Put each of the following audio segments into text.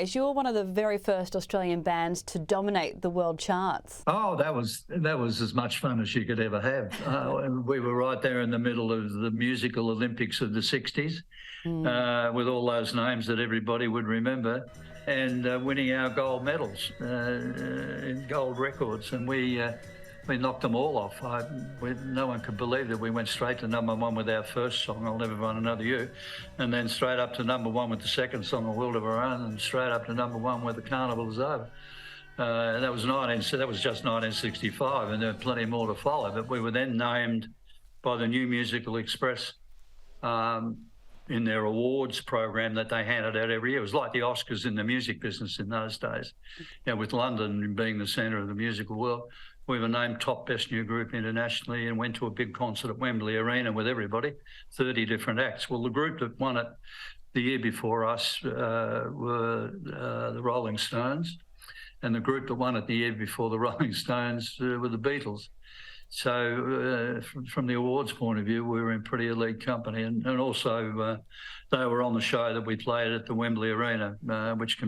You were one of the very first Australian bands to dominate the world charts. Oh, that was as much fun as you could ever have. And we were right there in the middle of the musical Olympics of the 60s, with all those names that everybody would remember, and winning our gold medals in gold records. And we knocked them all off. No one could believe that we went straight to #1 with our first song, I'll Never Find Another You, and then straight up to #1 with the second song, A World of Our Own, and straight up to #1 with The Carnival Is Over. That was just 1965, and there were plenty more to follow. But we were then named by the New Musical Express in their awards program that they handed out every year. It was like the Oscars in the music business in those days. With London being the centre of the musical world, we were named top best new group internationally and went to a big concert at Wembley Arena with everybody, 30 different acts. Well, the group that won it the year before us were the Rolling Stones, and the group that won it the year before the Rolling Stones were the Beatles. So from the awards point of view, we were in pretty elite company. And also they were on the show that we played at the Wembley Arena, which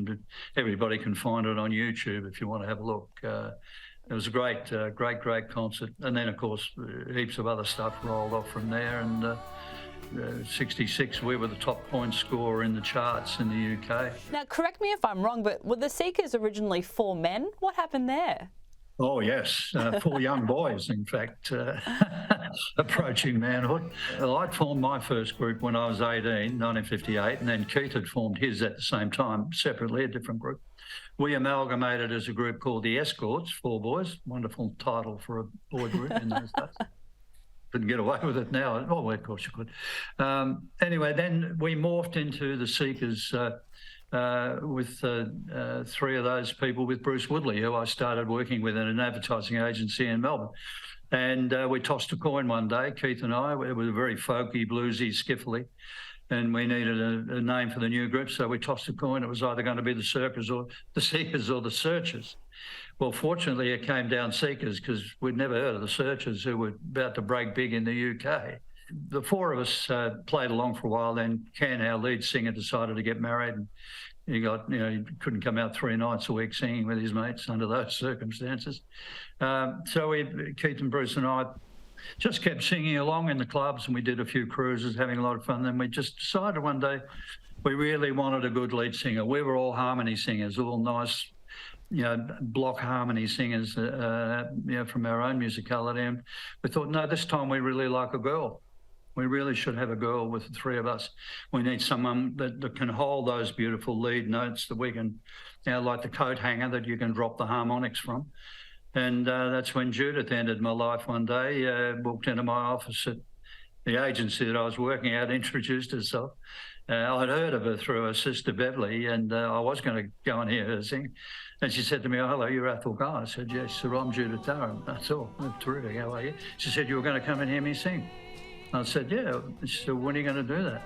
everybody can find it on YouTube if you want to have a look. It was a great concert. And then, of course, heaps of other stuff rolled off from there. And 66, we were the top point scorer in the charts in the UK. Now, correct me if I'm wrong, but were the Seekers originally 4 men? What happened there? Oh, yes. 4 young boys, in fact, approaching manhood. Well, I'd formed my first group when I was 18, 1958, and then Keith had formed his at the same time, separately, a different group. We amalgamated as a group called the Escorts, 4 boys. Wonderful title for a boy group in those days. Couldn't get away with it now. Oh, well, of course you could. Anyway, then we morphed into the Seekers with 3 of those people, with Bruce Woodley, who I started working with in an advertising agency in Melbourne. And we tossed a coin one day, Keith and I. It was very folky, bluesy, skiffly, and we needed a name for the new group, so we tossed a coin. It was either going to be the Circus or the Seekers or the Searchers. Well, fortunately, it came down Seekers because we'd never heard of the Searchers, who were about to break big in the UK. The 4 of us played along for a while. Then Ken, our lead singer, decided to get married, and he couldn't come out 3 nights a week singing with his mates under those circumstances. So Keith and Bruce and I just kept singing along in the clubs, and we did a few cruises, having a lot of fun. Then we just decided one day we really wanted a good lead singer. We were all harmony singers, all nice, block harmony singers, from our own musicality. And we thought, no, this time we really like a girl. We really should have a girl with the 3 of us. We need someone that can hold those beautiful lead notes that we can, like the coat hanger that you can drop the harmonics from. And that's when Judith entered my life one day, walked into my office at the agency that I was working at, introduced herself. I'd heard of her through her sister Beverly, and I was going to go and hear her sing. And she said to me, "Oh, hello, you're Athol Guy." I said, "Yes, sir, I'm Judith Durham." That's all. Terrific, how are you? She said, "You were going to come and hear me sing." I said, "Yeah." She said, "When are you going to do that?"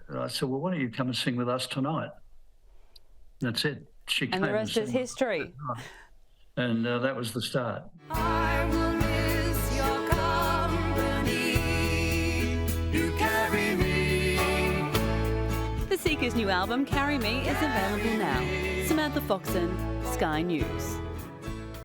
And I said, "Well, why don't you come and sing with us tonight?" That's it. She came and the rest is history. And that was the start. I will miss your company. You carry me. The Seekers' new album, Carry Me, is available now. Samantha Foxon, Sky News.